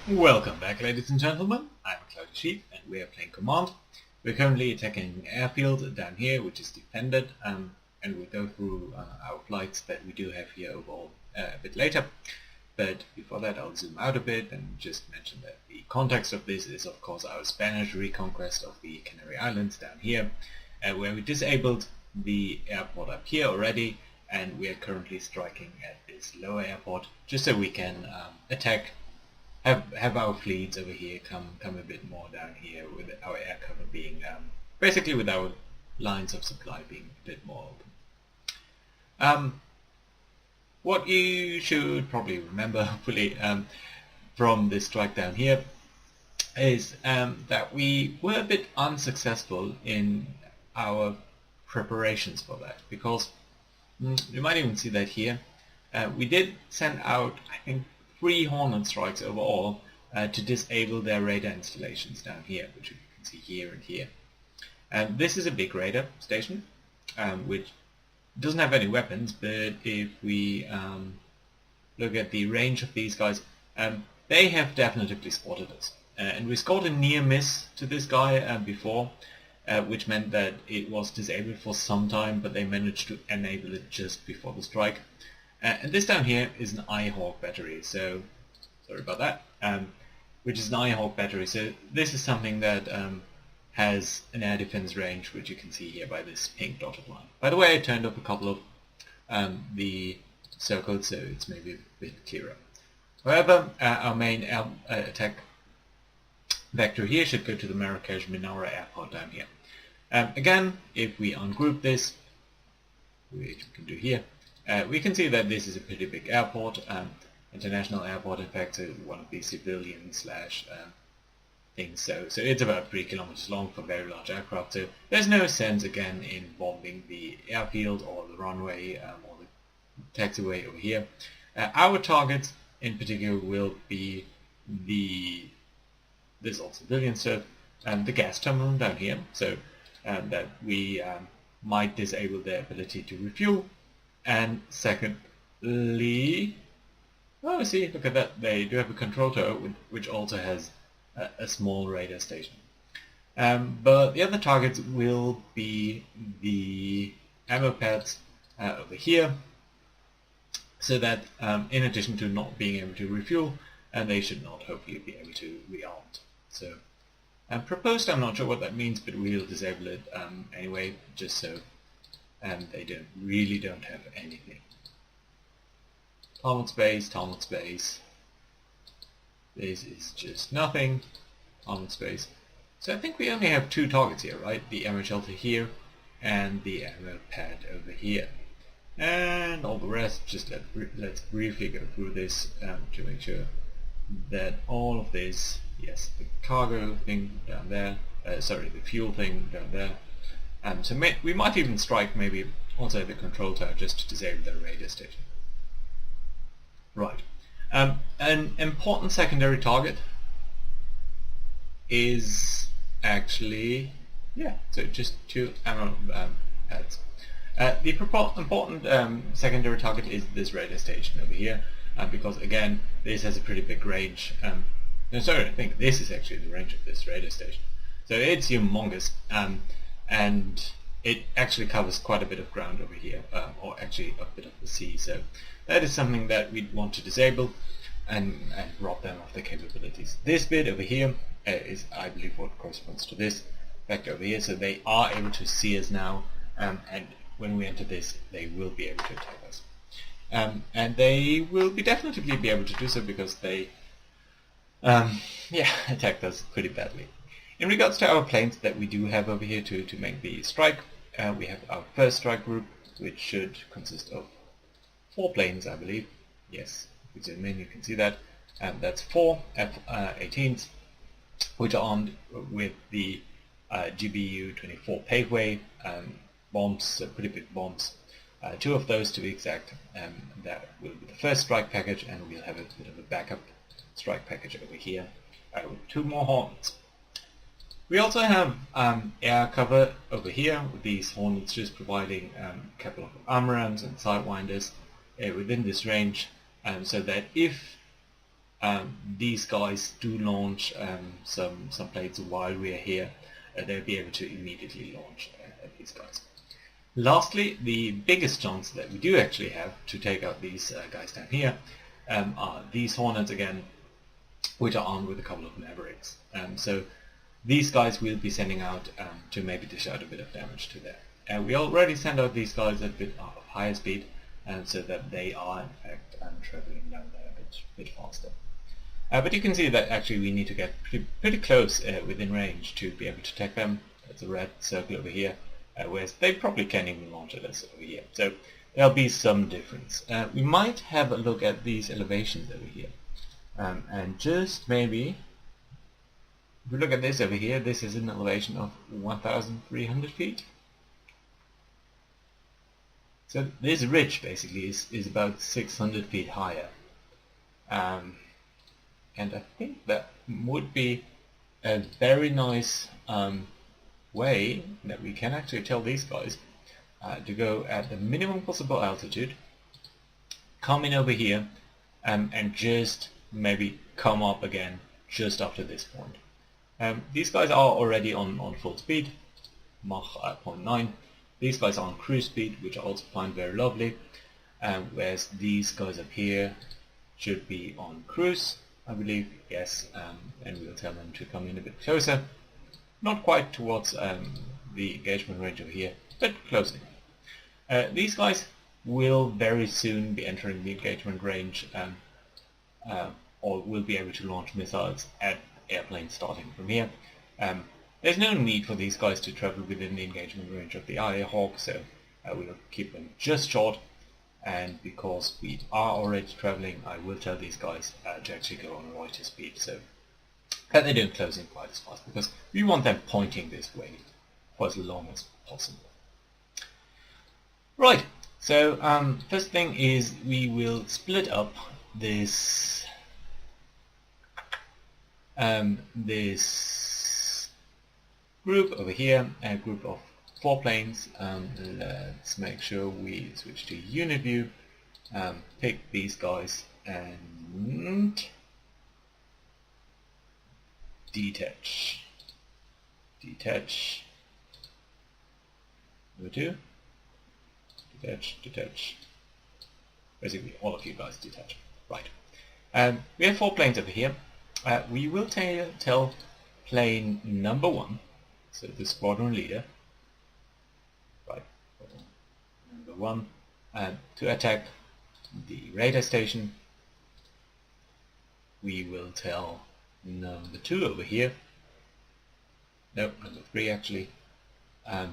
Welcome back, ladies and gentlemen. I'm Cloudy Sheep and we are playing Command. We're currently attacking an airfield down here which is defended, and we'll go through our flights that we do have here overall a bit later. But before that I'll zoom out a bit and just mention that the context of this is of course our Spanish reconquest of the Canary Islands down here, where we disabled the airport up here already, and we are currently striking at this lower airport just so we can attack. Have our fleets over here come a bit more down here, with our air cover being basically with our lines of supply being a bit more open. What you should probably remember, hopefully, from this strike down here is that we were a bit unsuccessful in our preparations for that, because you might even see that here. We did send out, I think, 3 Hornet strikes overall to disable their radar installations down here, which you can see here and here. This is a big radar station, which doesn't have any weapons, but if we look at the range of these guys, they have definitively spotted us. And we scored a near miss to this guy before, which meant that it was disabled for some time, but they managed to enable it just before the strike. And this down here is an Ihawk battery, so sorry about that, which is an Ihawk battery. So this is something that has an air defense range, which you can see here by this pink dotted line. By the way, I turned up a couple of the circles, so it's maybe a bit clearer. However, our main attack vector here should go to the Marakesh airport down here. Again, if we ungroup this, which we can do here, we can see that this is a pretty big airport, international airport, in fact, one of these civilian slash things, so it's about 3 kilometers long for very large aircraft, so there's no sense again in bombing the airfield or the runway or the taxiway over here. Our targets in particular will be this old civilian stuff, the gas terminal down here, so that we might disable their ability to refuel. And secondly, oh, see, look at that, they do have a control tower, which also has a small radar station. But the other targets will be the ammo pads over here, so that in addition to not being able to refuel, they should not hopefully be able to rearm. So, proposed, I'm not sure what that means, but we'll disable it anyway, just so they really don't have anything. Target space. This is just nothing. Target space. So I think we only have 2 targets here, right? The ammo shelter here and the ammo pad over here. And all the rest, just let's briefly go through this to make sure that all of this, yes, the cargo thing down there, sorry, the fuel thing down there. So we might even strike maybe also the control tower just to disable the radar station. Right. An important secondary target is actually, so just 2 ammo pads. The important secondary target is this radar station over here, because again, this has a pretty big range. No, sorry, I think this is actually the range of this radar station. So it's humongous. And it actually covers quite a bit of ground over here, or actually a bit of the sea, so that is something that we'd want to disable and rob them of their capabilities. This bit over here is, I believe, what corresponds to this vector over here, so they are able to see us now, and when we enter this, they will be able to attack us. And they will definitely be able to do so because they attacked us pretty badly. In regards to our planes that we do have over here to make the strike, we have our first strike group, which should consist of 4 planes, I believe. Yes, if we zoom in, you can see that. That's 4 F-18s, which are armed with the GBU-24 paveway bombs, so pretty big bombs. 2 of those to be exact. That will be the first strike package, and we'll have a bit of a backup strike package over here with 2 more Hornets. We also have air cover over here, with these Hornets just providing a couple of armor rams and sidewinders within this range, so that if these guys do launch some planes while we are here. They'll be able to immediately launch these guys. Lastly, the biggest chance that we do actually have to take out these guys down here are these Hornets again, which are armed with a couple of Mavericks. So these guys will be sending out to maybe dish out a bit of damage to there. We already send out these guys at a bit of higher speed, so that they are in fact traveling down there a bit faster. But you can see that actually we need to get pretty close within range to be able to attack them. There's a red circle over here, whereas they probably can't even launch at us over here. So there'll be some difference. We might have a look at these elevations over here. And just maybe, if we look at this over here, this is an elevation of 1,300 feet. So this ridge basically is about 600 feet higher. And I think that would be a very nice way that we can actually tell these guys to go at the minimum possible altitude, come in over here, and just maybe come up again just after this point. These guys are already on full speed, Mach 0.9. These guys are on cruise speed, which I also find very lovely, whereas these guys up here should be on cruise, I believe, yes, and we'll tell them to come in a bit closer, not quite towards the engagement range over here, but close enough. These guys will very soon be entering the engagement range, or will be able to launch missiles at airplanes starting from here. There's no need for these guys to travel within the engagement range of the Eye Hawk, so we'll keep them just short. And because we are already traveling, I will tell these guys to actually go on Reuters speed, so that they don't close in quite as fast, because we want them pointing this way for as long as possible. Right, so first thing is we will split up this this group over here, a group of 4 planes. Let's make sure we switch to unit view, pick these guys and detach. Number 2, detach. Basically all of you guys detach. Right. We have 4 planes over here. We will tell plane number 1, so the squadron leader, right, number 1, to attack the radar station. We will tell number 2 over here, no, number 3 actually,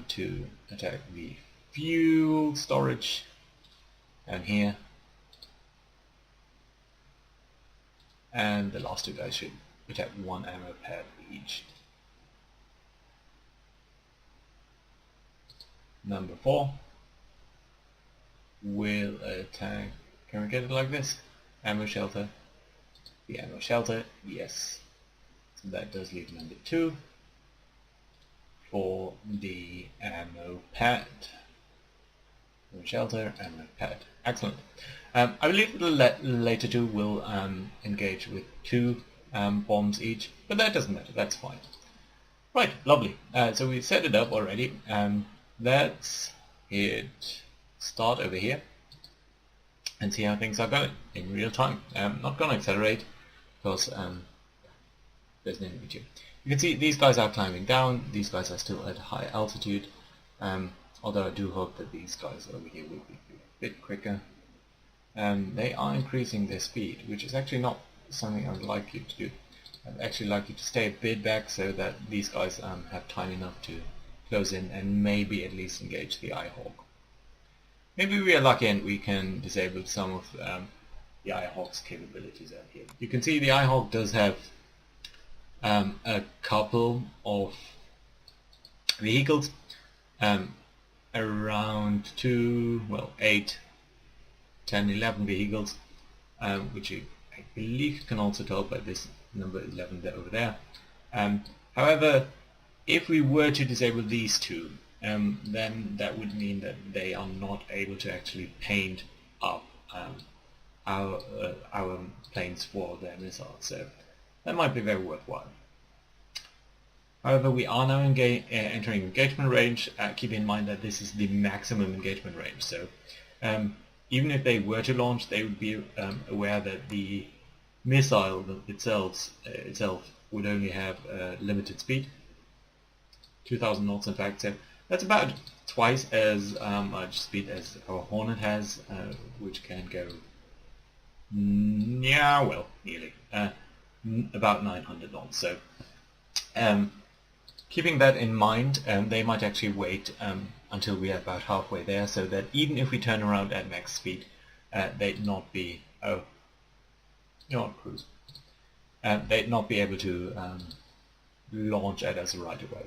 to attack the fuel storage down here. And the last 2 guys should attack 1 ammo pad each. Number 4 will attack, can we get it like this? Ammo shelter. The ammo shelter, yes. So that does leave number 2 for the ammo pad. Ammo shelter, ammo pad. Excellent. I believe the later 2 will engage with 2 bombs each, but that doesn't matter, that's fine. Right, lovely. So we've set it up already. Let's hit start over here and see how things are going in real time. I'm not going to accelerate because there's no need to. You can see these guys are climbing down, these guys are still at high altitude, although I do hope that these guys over here will be a bit quicker. They are increasing their speed, which is actually not something I would like you to do. I'd actually like you to stay a bit back so that these guys have time enough to close in and maybe at least engage the Eye Hawk. Maybe we are lucky and we can disable some of the Eye Hawk's capabilities out here. You can see the Eye Hawk does have a couple of vehicles, around 8, 10, 11 vehicles, which I believe you can also tell by this number 11 there over there. However, if we were to disable these 2, then that would mean that they are not able to actually paint up our planes for their missiles, so that might be very worthwhile. However, we are now entering engagement range. Keep in mind that this is the maximum engagement range, so even if they were to launch, they would be aware that the missile itself would only have limited speed, 2,000 knots in fact, so that's about twice as much speed as our Hornet has, which can go, yeah, well, nearly, about 900 knots. So keeping that in mind, they might actually wait until we are about halfway there, so that even if we turn around at max speed, they'd not be, oh, you're on cruise, they'd not be able to launch at us right away.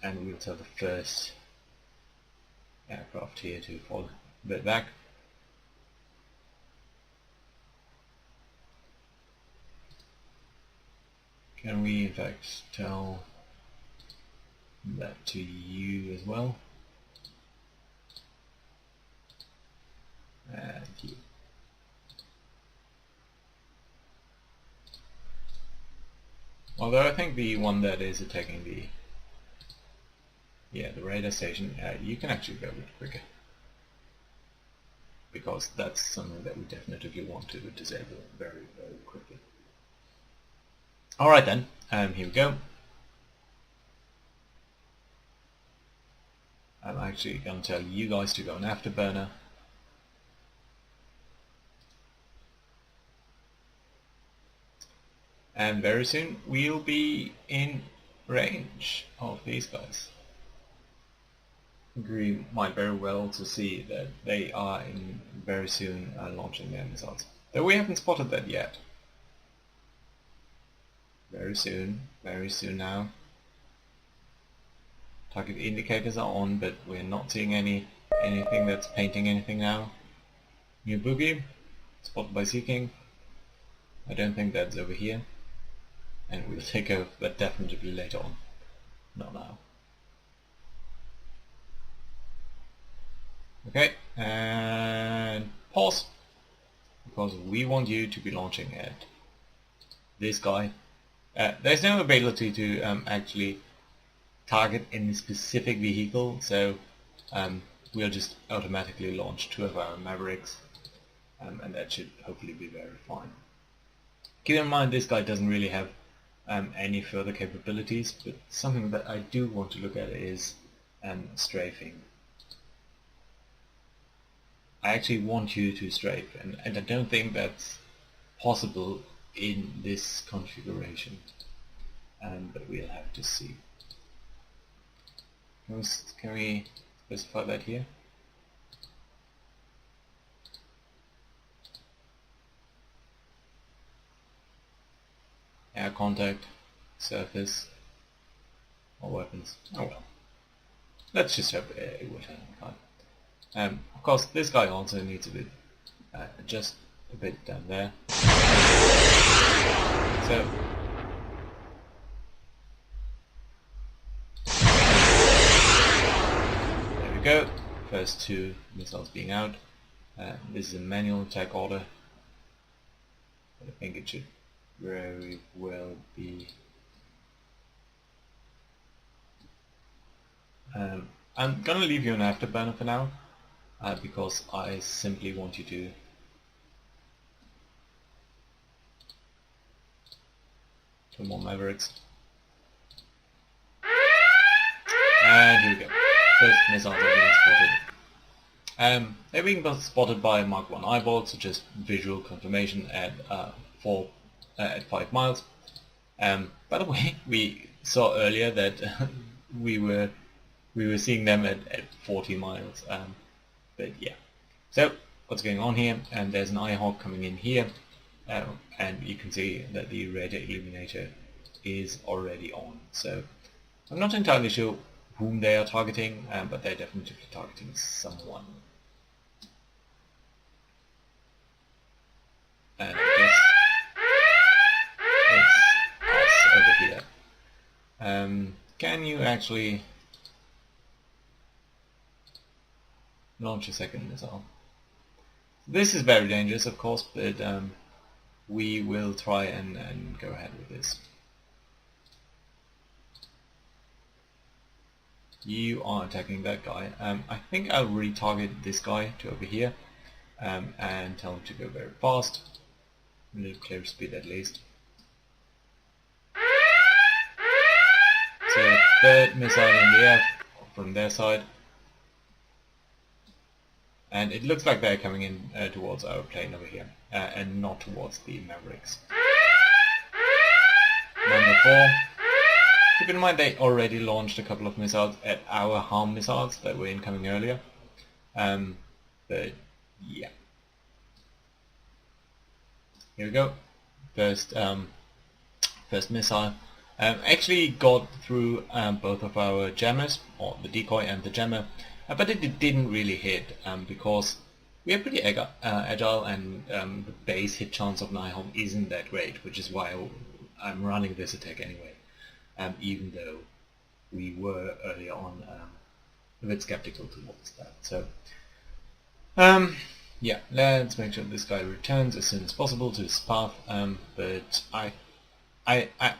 And we'll tell the first aircraft here to fall a bit back. Can we in fact tell that to you as well? And you. Although I think the one that is attacking the radar station, you can actually go a bit quicker, because that's something that we definitely want to disable very, very quickly. Alright then, here we go. I'm actually going to tell you guys to go on afterburner. And very soon we'll be in range of these guys. We might very well to see that they are in very soon launching their missiles. Though we haven't spotted that yet. Very soon now. Target indicators are on, but we're not seeing anything that's painting anything now. New boogie, spotted by Sea King. I don't think that's over here. And we'll take over, but definitely later on. Not now. Okay, and pause, because we want you to be launching at this guy. There's no ability to actually target any specific vehicle, so we'll just automatically launch 2 of our Mavericks, and that should hopefully be very fine. Keep in mind this guy doesn't really have any further capabilities, but something that I do want to look at is strafing. I actually want you to strafe, and I don't think that's possible in this configuration, but we'll have to see. Can we specify that here? Air contact, surface, or weapons. Oh well. Let's just have it with fine. Of course, this guy also needs a bit, just a bit down there. So, there we go. First 2 missiles being out. This is a manual attack order. I think it should very well be. I'm gonna leave you an afterburner for now. Because I simply want you to two more Mavericks. And here we go. First missiles are being spotted. They're being spotted by Mark 1 eyeballs, so just visual confirmation at 5 miles. By the way, we saw earlier that we were seeing them at 40 miles. But yeah, so what's going on here? And there's an Eyehawk coming in here, and you can see that the radar illuminator is already on. So I'm not entirely sure whom they are targeting, but they're definitely targeting someone. And I guess it's us over here. Can you actually launch a second missile? This is very dangerous, of course, but we will try and go ahead with this. You are attacking that guy. I think I'll retarget this guy to over here and tell him to go very fast. A little clear speed at least. So third missile in the air from their side. And it looks like they're coming in towards our plane over here and not towards the Mavericks. Number 4. Keep in mind they already launched a couple of missiles at our harm missiles that were incoming earlier. But yeah. Here we go. First missile. Actually got through both of our jammers, or the decoy and the jammer, but it didn't really hit because we are pretty agile and the base hit chance of Nihon isn't that great, which is why I'm running this attack anyway. Even though we were earlier on a bit skeptical towards that. So, yeah, let's make sure this guy returns as soon as possible to his path. But I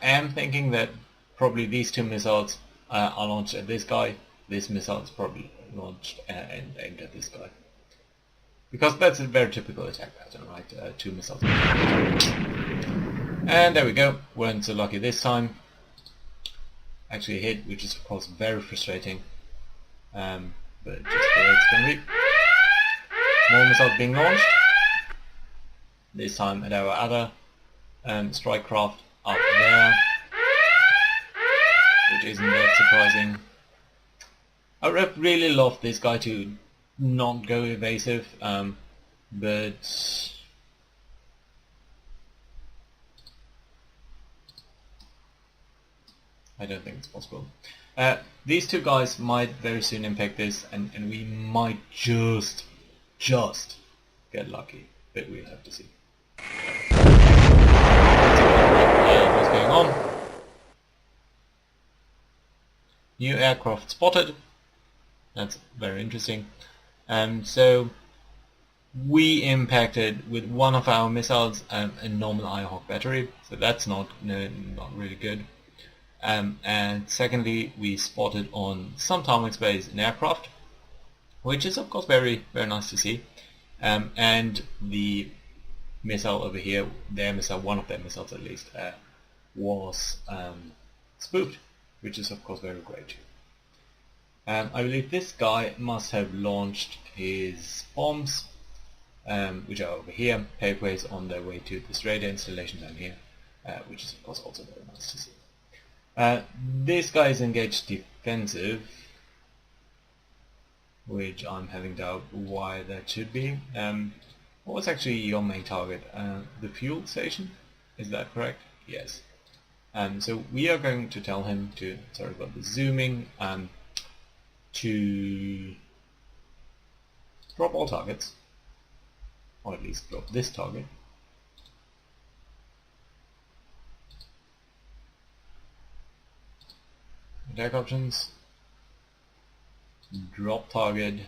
am thinking that probably these 2 missiles are launched at this guy. This missile is probably launched and aimed at this guy. Because that's a very typical attack pattern, right? 2 missiles. And there we go. Weren't so lucky this time. Actually hit, which is of course very frustrating, but just the way it's going to be. More missiles being launched, this time at our other strike craft up there, which isn't that surprising. I would have really loved this guy to not go evasive, but I don't think it's possible. These 2 guys might very soon impact this, and we might just get lucky, but we'll have to see. What's going on? New aircraft spotted. That's very interesting. So we impacted with one of our missiles a normal Irehawk battery, so that's not really good. And secondly, we spotted on some tarmac space an aircraft, which is of course very nice to see. And the missile over here, their missile, one of their missiles at least, was spoofed, which is of course very great. I believe this guy must have launched his bombs, which are over here, paveways on their way to this radar installation down here, which is of course also very nice to see. This guy is engaged defensive, which I'm having doubt why that should be. What was actually your main target? The fuel station? Is that correct? Yes. So we are going to tell him to, sorry about the zooming, to drop all targets, or at least drop this target. Attack options, drop target,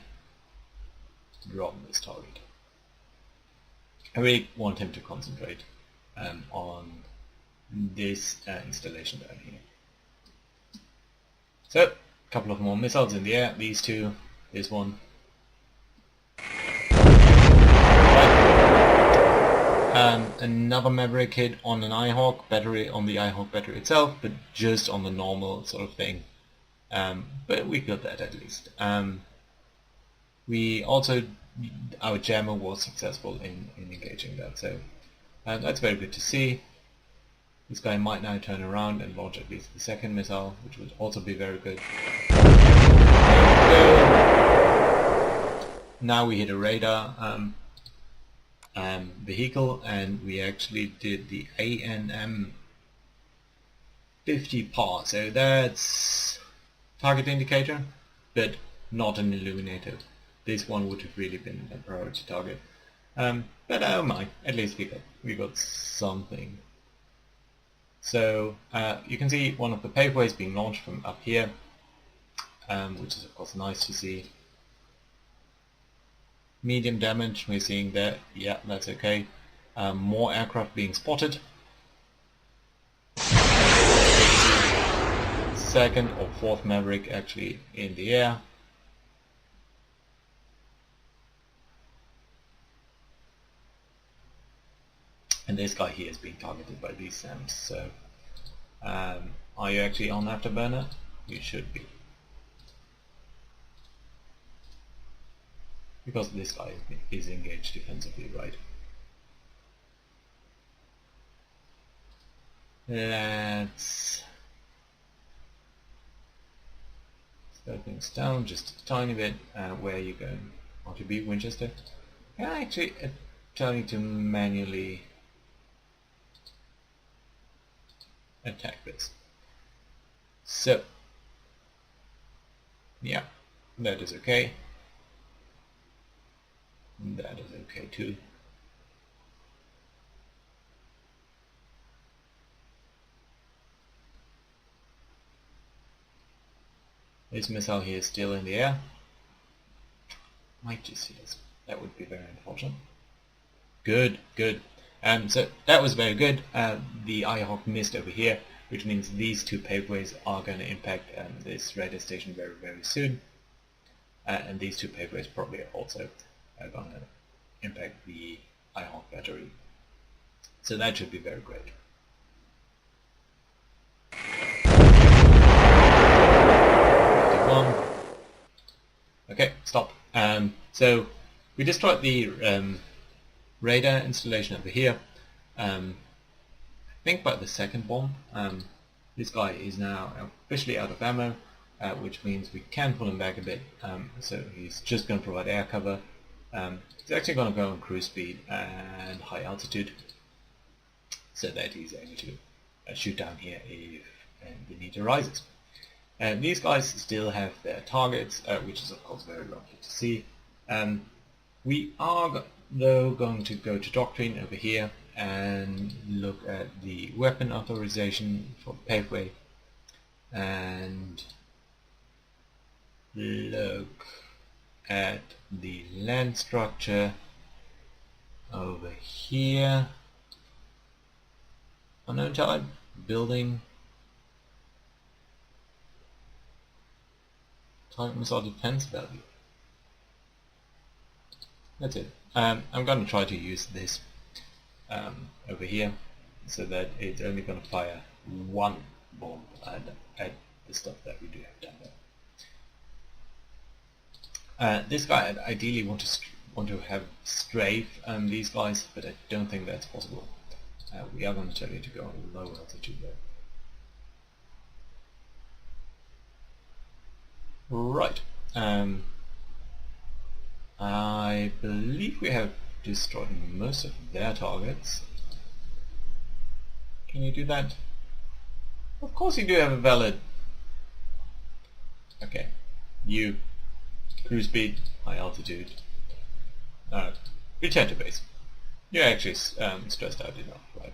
drop this target. I really want him to concentrate on this installation down here. So, a couple of more missiles in the air, these 2, this one. Another Maverick hit on an Irehawk battery, on the Irehawk battery itself, but just on the normal sort of thing. But we got that at least. We also, our jammer was successful in engaging that, so that's very good to see. This guy might now turn around and launch at least the 2nd missile, which would also be very good. Now we hit a radar vehicle, and we actually did the ANM 50 par, so that's target indicator, but not an illuminator. This one would have really been a priority target. But oh my, at least we got something. So you can see one of the paveways being launched from up here, which is of course nice to see. medium damage we're seeing there. Yeah, that's okay. More aircraft being spotted. Second or fourth Maverick actually in the air. And this guy here is being targeted by these SAMs. So, are you actually on afterburner? You should be. Because this guy is engaged defensively, right? Let's slow things down just a tiny bit. Where are you going? Want to be Winchester? Can I actually tell you to manually attack this? So, yeah, that is okay. That is okay too. This missile here is still in the air. Might just hit us. That would be very unfortunate. Good, good. So that was very good. The Irehawk missed over here, which means these two paveways are going to impact this radar station very, very soon. And these two paveways probably also are going to impact the Irehawk battery. So that should be very great. Okay, stop. So we destroyed the radar installation over here. I think by the second bomb, this guy is now officially out of ammo, which means we can pull him back a bit. So he's just going to provide air cover. He's actually going to go on cruise speed and high altitude, so that he's able to shoot down here if the need arises. These guys still have their targets, which is of course very lovely to see. We are though going to go to doctrine over here and look at the weapon authorization for the paveway and look at the land structure over here. Unknown type, building, target missile defense value. That's it. I'm going to try to use this over here so that it's only going to fire one bomb at the stuff that we do have down there. This guy I'd ideally want to have strafe these guys, but I don't think that's possible. We are going to tell you to go on low altitude though. Right. I believe we have destroyed most of their targets. Can you do that? Of course you do have a valid... Okay. You. Cruise speed, high altitude. Return to base. You're actually stressed out enough, right?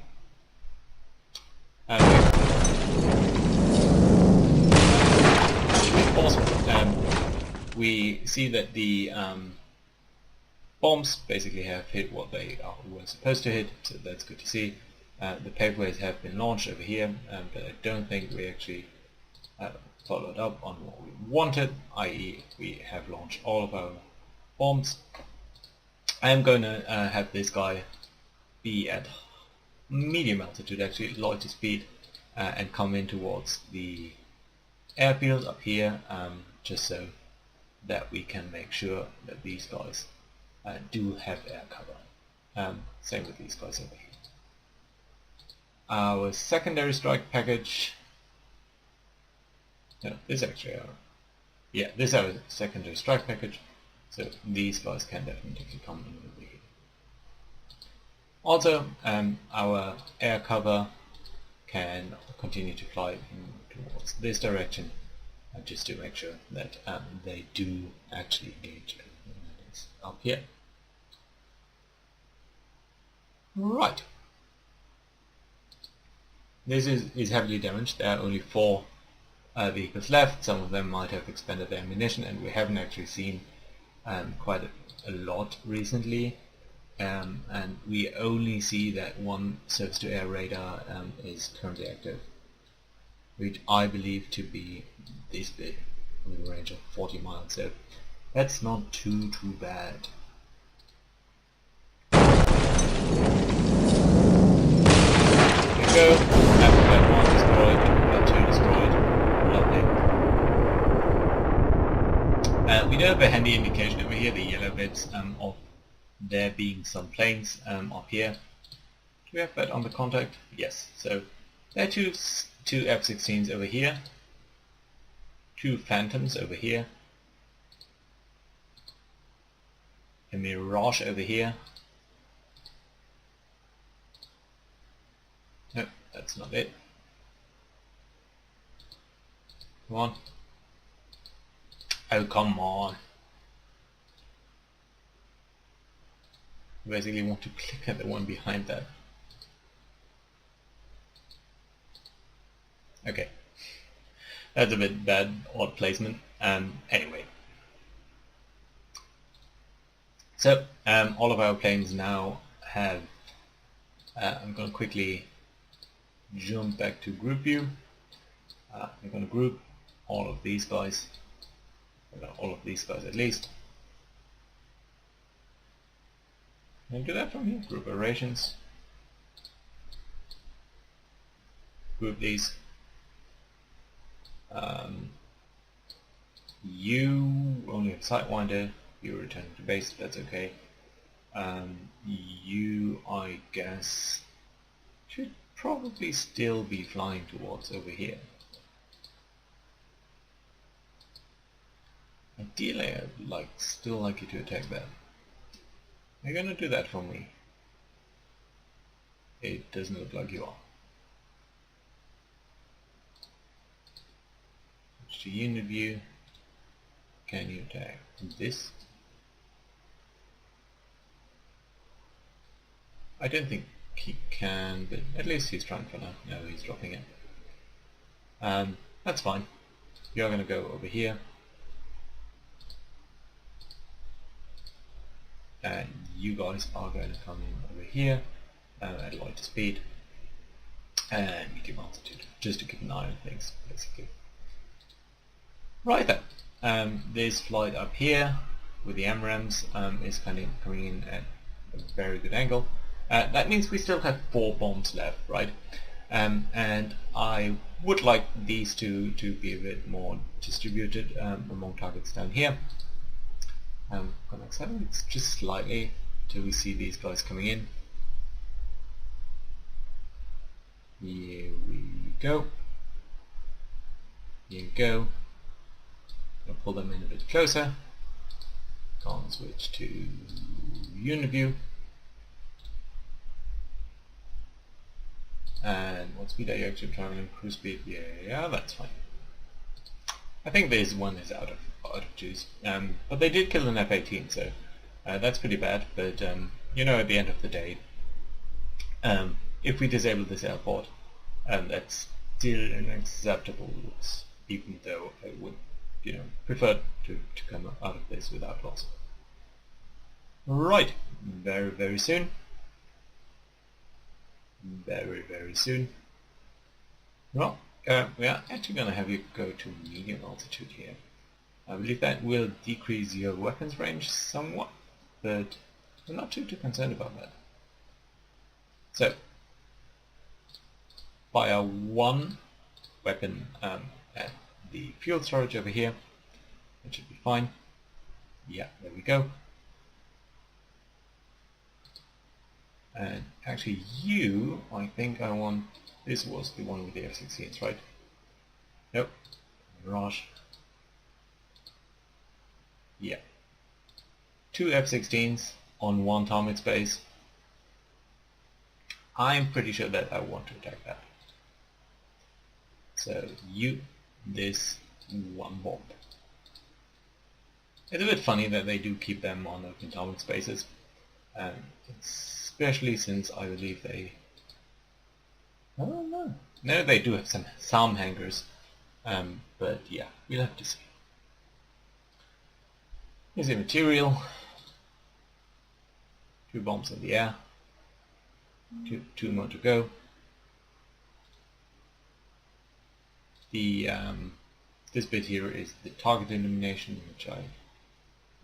Awesome. We see that the bombs basically have hit what they were supposed to hit, so that's good to see. The paveways have been launched over here, but I don't think we actually followed up on what we wanted, i.e. we have launched all of our bombs. I am going to have this guy be at medium altitude, actually loiter speed, and come in towards the airfield up here, just so that we can make sure that these guys do have air cover. Same with these guys over here. Our secondary strike package. No, this is actually our... Yeah, this is our secondary strike package. So these guys can definitely come in over here. Also, our air cover can continue to fly in towards this direction, just to make sure that they do actually engage up here. Right. This is heavily damaged. There are only 4 vehicles left. Some of them might have expended their ammunition, and we haven't actually seen quite a lot recently, and we only see that one surface-to-air radar is currently active, which I believe to be this big, with a range of 40 miles, so that's not too bad. There we go. That one destroyed, that two destroyed. Lovely. We do have a handy indication over here, the yellow bits, of there being some planes up here. Do we have that on the contact? Yes. So there are two F-16s over here, two Phantoms over here, a Mirage over here. No, that's not it. Come on. Oh, come on. I basically want to click at the one behind that. Okay. That's a bit bad, odd placement. Anyway. So, all of our planes now have... I'm going to quickly jump back to group view. I'm going to group all of these guys. All of these guys at least. And do that from here. Group operations. Group these. You only have Sidewinder. You return to base. That's okay. You, I guess, should probably still be flying towards over here. Ideally, I'd still like you to attack that. You're gonna do that for me. It doesn't look like you are. Switch to unit view. Can you attack this? I don't think he can, but at least he's trying for now. No, he's dropping it. That's fine. You're gonna go over here. And you guys are going to come in over here at lighter speed and medium altitude, just to keep an eye on things, basically. Right then, this flight up here with the MRAMs is kind of coming in at a very good angle. That means we still have 4 bombs left, right? And I would like these two to be a bit more distributed among targets down here. I'm going to accelerate just slightly till we see these guys coming in. Here we go. Here we go. I'll pull them in a bit closer. Can't switch to unit view. And what speed are you actually traveling? Cruise speed? Yeah, that's fine. I think this one is out of juice. But they did kill an F-18, so that's pretty bad. But you know, at the end of the day, if we disable this airport, that's still an acceptable loss, even though I would, prefer to come out of this without loss. Right, very soon. Very soon. Well, we are actually going to have you go to medium altitude here. I believe that will decrease your weapons range somewhat, but I'm not too concerned about that. So, fire 1 weapon at the fuel storage over here. It should be fine. Yeah, there we go. And actually you, I think I want, this was the one with the F-16s, right? Nope. Mirage. Yeah. 2 F-16s on 1 target space. I'm pretty sure that I want to attack that. So you, this 1 bomb. It's a bit funny that they do keep them on open target spaces. Especially since I believe they... I don't know. No, they do have some hangars. But yeah, we'll have to see. Here's the material. 2 bombs in the air. Two more to go. The this bit here is the target illumination, which I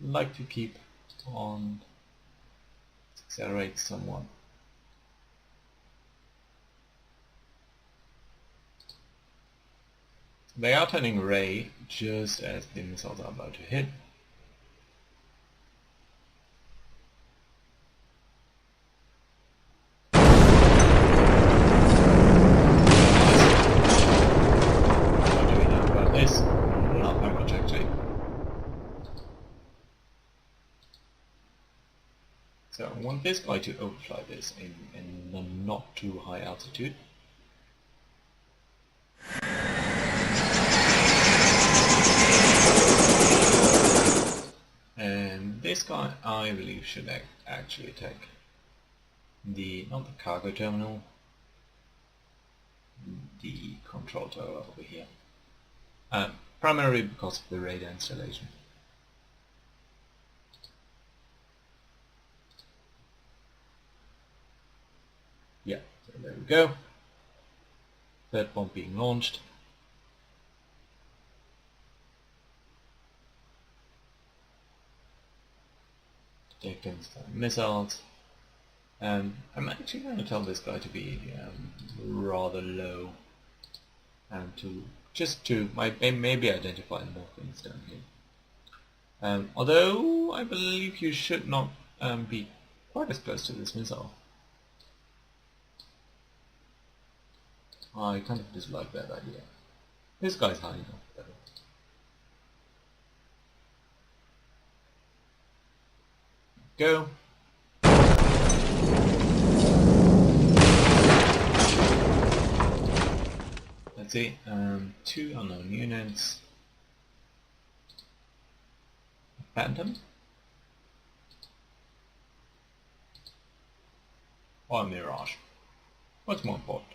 like to keep on. Accelerate somewhat. They are turning ray just as the missiles are about to hit. What do we know about this? Not very much actually. So I want this guy to overfly this in a not too high altitude. And this guy, I believe, should actually attack not the cargo terminal, the control tower over here. Primarily because of the radar installation. Yeah, so there we go. Third bomb being launched. Detecting some missiles. I'm actually going to tell this guy to be rather low, to maybe identify more things down here. Although I believe you should not be quite as close to this missile. I kind of dislike that idea. This guy's high enough, though. Go. Let's see, 2 unknown units. Phantom? Or Mirage? What's more important?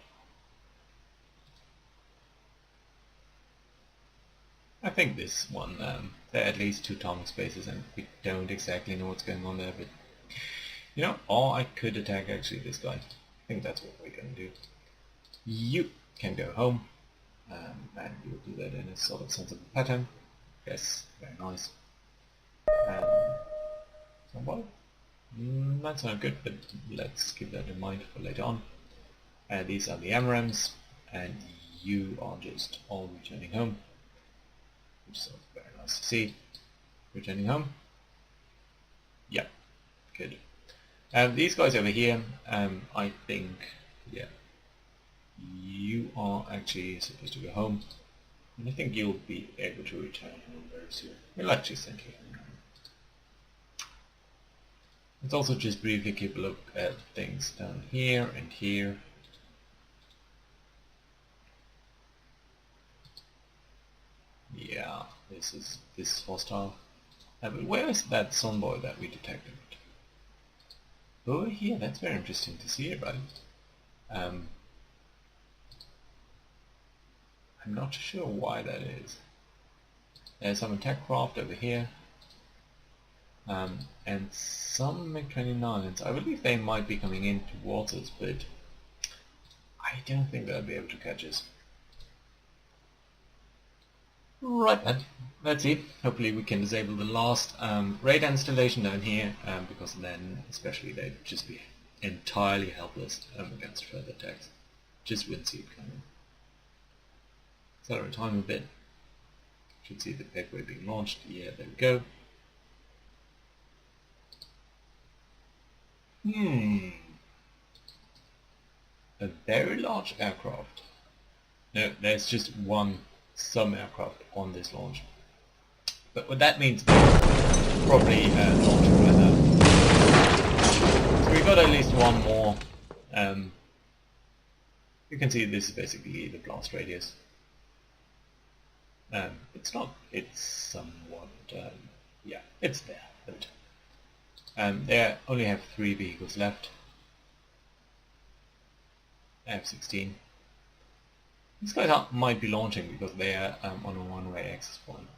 I think this one, there are at least 2 atomic spaces and we don't exactly know what's going on there, but you know, or I could attack actually this guy. I think that's what we're going to do. You can go home, and you'll do that in a sort of sensible pattern. Yes, very nice. Somewhat? That's not good, but let's keep that in mind for later on. These are the AMRAAMs, and you are just all returning home. Which is very nice to see. Returning home. Yep, good. These guys over here, I think, yeah, you are actually supposed to go home, and I think you'll be able to return home very soon. We'll actually send you home. Let's also just briefly keep a look at things down here and here. Yeah, this is hostile. But where is that sunboy that we detected? Over here, that's very interesting to see it, right? I'm not sure why that is. There's some attack craft over here. And some MiG-29s. I believe they might be coming in towards us, but I don't think they'll be able to catch us. Right then, let's see. Hopefully we can disable the last radar installation down here, because then especially they'd just be entirely helpless against further attacks. Just wouldn't see it coming. Accelerate time a bit. Should see the pegway being launched. Yeah, there we go. A very large aircraft. No, there's just some aircraft on this launch. But what that means is probably launching right now. So we've got at least one more. You can see this is basically the blast radius. It's somewhat, yeah, it's there. But, they only have 3 vehicles left. F-16. These guys might be launching because they are on a one-way access point.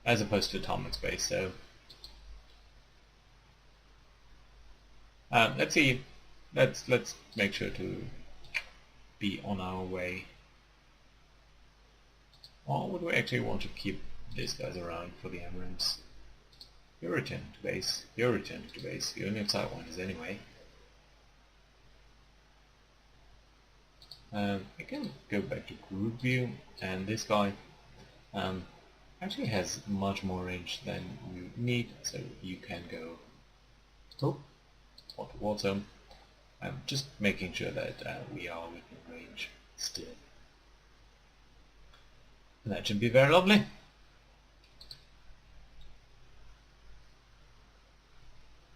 as opposed to atomic space. So let's see. Let's make sure to be on our way. Or would we actually want to keep these guys around for the MRAMs? You're returning to base. You're returning to base. You only have sidewinders anyway. I can go back to group view, and this guy actually has much more range than you need, so you can go towards him. Just making sure that we are within range still. And that should be very lovely.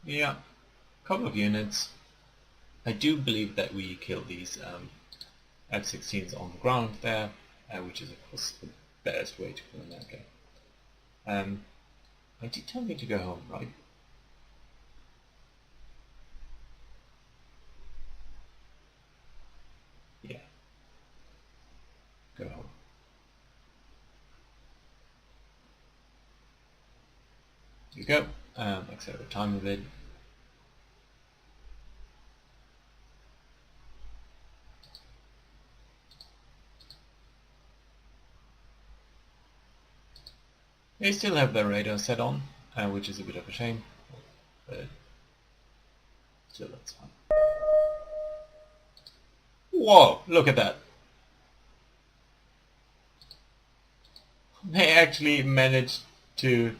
Yeah, couple of units. I do believe that we killed these F-16s on the ground there, which is of course the best way to kill an aircraft. I did tell you to go home, right? Yeah. Go home. Here you go. Accelerate time of it. They still have their radar set on, which is a bit of a shame, but still that's fine. Whoa, look at that. They actually managed to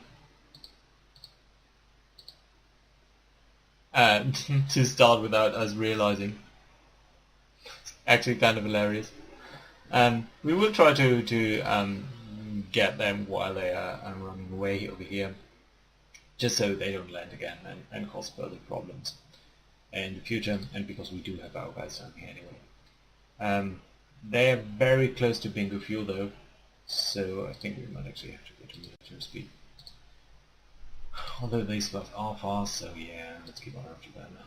to start without us realizing. It's actually kind of hilarious. We will try to get them while they are running away over here, just so they don't land again and cause further problems in the future, and because we do have our guys down here anyway. They are very close to bingo fuel though, so I think we might actually have to go to military speed. Although these guys are fast, so yeah, let's keep on after that now.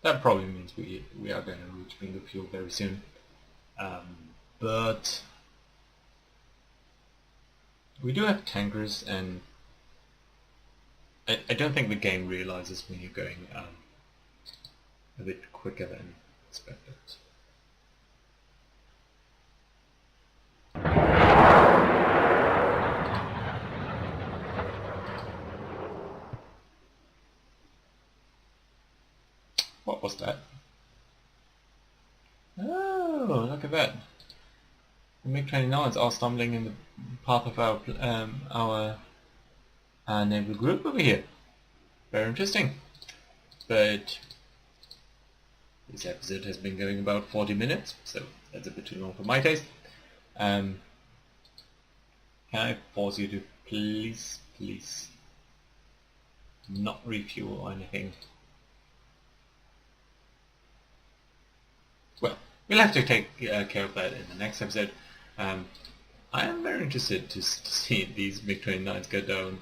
That probably means we are going to reach bingo fuel very soon. But we do have tankers, and I don't think the game realizes when you're going a bit quicker than expected. What was that? Oh, look at that. The MiG-29s are stumbling in the path of our naval group over here. Very interesting. But this episode has been going about 40 minutes, so that's a bit too long for my taste. Can I force you to please not refuel or anything? Well, we'll have to take care of that in the next episode. I am very interested to see these MiG-29s go down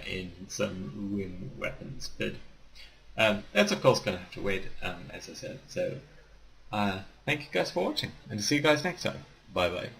in some RIM weapons, but that's of course going to have to wait, as I said. So, thank you guys for watching, and see you guys next time. Bye bye.